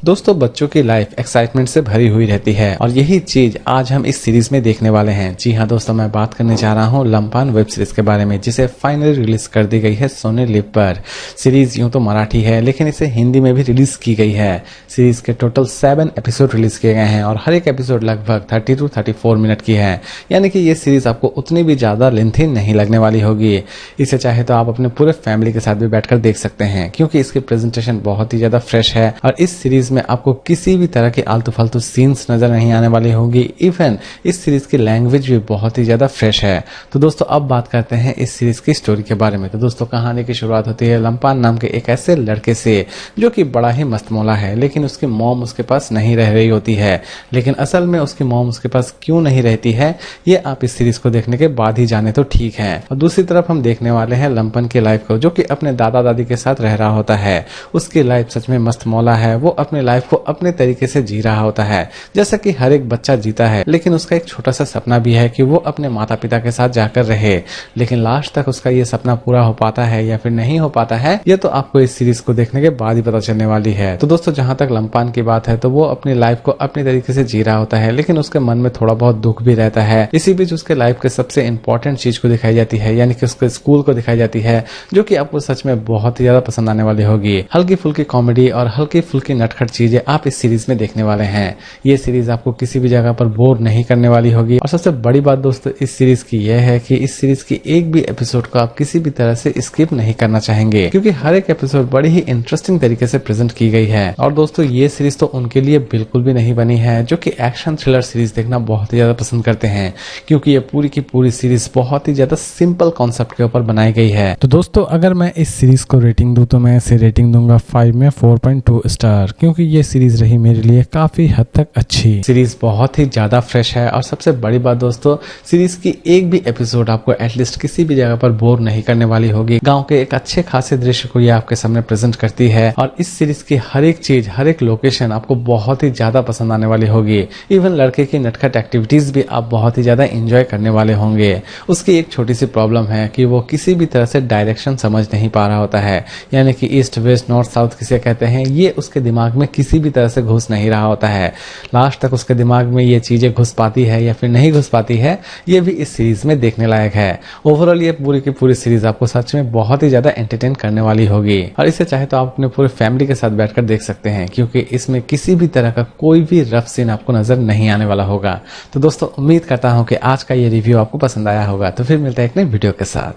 दोस्तों, बच्चों की लाइफ एक्साइटमेंट से भरी हुई रहती है और यही चीज आज हम इस सीरीज में देखने वाले हैं। जी हाँ दोस्तों, मैं बात करने जा रहा हूँ लंपान वेब सीरीज के बारे में, जिसे फाइनली रिलीज कर दी गई है सोनी लिव पर। सीरीज यूं तो मराठी है, लेकिन इसे हिंदी में भी रिलीज की गई है। सीरीज के टोटल 7 एपिसोड रिलीज किए गए हैं और हर एक एपिसोड लगभग 30 to 34 मिनट की है, यानी कि ये सीरीज आपको उतनी भी ज्यादा लेंथी नहीं लगने वाली होगी। इसे चाहे तो आप अपने पूरे फैमिली के साथ भी बैठकर देख सकते हैं, क्योंकि इसकी प्रेजेंटेशन बहुत ही ज्यादा फ्रेश है और इस सीरीज में आपको किसी भी तरह के आलतू फालतू सीन्स नजर नहीं आने वाली होंगी। इवन इस सीरीज की लैंग्वेज भी बहुत ही ज्यादा फ्रेश है। तो दोस्तों, अब बात करते हैं इस सीरीज की स्टोरी के बारे में। तो दोस्तों, कहानी की शुरुआत होती है लंपान नाम के एक ऐसे लड़के से जो कि बड़ा ही मस्तमौला है, लेकिन उसकी मॉम उसके पास नहीं रह रही होती है। लेकिन असल में उसकी मॉम उसके पास क्यों नहीं रहती है, ये आप इस सीरीज को देखने के बाद ही जाने तो ठीक है। और दूसरी तरफ हम देखने वाले हैं लंपन की लाइफ को, जो कि अपने दादा दादी के साथ रह रहा होता है। उसकी लाइफ सच में मस्तमौला है। वो अपने लाइफ को अपने तरीके से जी रहा होता है, जैसा कि हर एक बच्चा जीता है। लेकिन उसका एक छोटा सा सपना भी है कि वो अपने माता पिता के साथ जाकर रहे। लेकिन लास्ट तक उसका ये सपना पूरा हो पाता है या फिर नहीं हो पाता है, ये तो आपको इस सीरीज को देखने के बाद ही पता चलने वाली है। तो दोस्तों, जहां तक लंपान की बात है, तो वो अपनी लाइफ को अपने तरीके से जी रहा होता है, लेकिन उसके मन में थोड़ा बहुत दुख भी रहता है। इसी बीच उसके लाइफ के सबसे इंपॉर्टेंट चीज को दिखाई जाती है, यानी कि उसके स्कूल को दिखाई जाती है, जो कि आपको सच में बहुत ही ज्यादा पसंद आने वाली होगी। हल्की फुल्की कॉमेडी और हल्की फुल्की नटखट चीजें आप इस सीरीज में देखने वाले हैं। ये सीरीज आपको किसी भी जगह पर बोर नहीं करने वाली होगी। और सबसे बड़ी बात दोस्तों इस सीरीज की यह है कि इस सीरीज की एक भी एपिसोड को आप किसी भी तरह से स्किप नहीं करना चाहेंगे, क्योंकि हर एक एपिसोड बड़ी ही इंटरेस्टिंग तरीके से प्रेजेंट की गई है। और दोस्तों, ये सीरीज तो उनके लिए बिल्कुल भी नहीं बनी है जो कि एक्शन थ्रिलर सीरीज देखना बहुत ही ज्यादा पसंद करते हैं, क्योंकि ये पूरी की पूरी सीरीज बहुत ही ज्यादा सिंपल कॉन्सेप्ट के ऊपर बनाई गई है। तो दोस्तों, अगर मैं इस सीरीज को रेटिंग दूं तो मैं इसे रेटिंग दूंगा 5 में 4.2 स्टार, क्योंकि ये सीरीज रही मेरे लिए काफी हद तक अच्छी। सीरीज बहुत ही ज्यादा फ्रेश है और सबसे बड़ी बात दोस्तों, सीरीज की एक भी एपिसोड आपको एटलीस्ट किसी भी जगह पर बोर नहीं करने वाली होगी। गांव के एक अच्छे खासे दृश्य को ये आपके सामने प्रेजेंट करती है और इस सीरीज की हर एक चीज, हर एक लोकेशन आपको बहुत ही ज्यादा पसंद आने वाली होगी। इवन लड़के की नटखट एक्टिविटीज भी आप बहुत ही ज्यादा एंजॉय करने वाले होंगे। उसकी एक छोटी सी प्रॉब्लम है कि वो किसी भी तरह से डायरेक्शन समझ नहीं पा रहा होता है, यानी कि ईस्ट वेस्ट नॉर्थ साउथ किसे कहते हैं, ये उसके दिमाग में किसी भी तरह से घुस नहीं रहा होता है। लास्ट तक उसके दिमाग में ये चीजें घुस पाती है या फिर नहीं घुस पाती है, ये भी इस सीरीज में देखने लायक है। ओवरऑल ये पूरी की पूरी सीरीज आपको सच में बहुत ही ज्यादा एंटरटेन करने वाली होगी और इसे चाहे तो आप अपने पूरे फैमिली के साथ बैठकर देख सकते हैं, क्योंकि इसमें किसी भी तरह का कोई भी रफ सीन आपको नजर नहीं आने वाला होगा। तो दोस्तों, उम्मीद करता हूं कि आज का ये रिव्यू आपको पसंद आया होगा। तो फिर मिलते हैं एक नई वीडियो के साथ।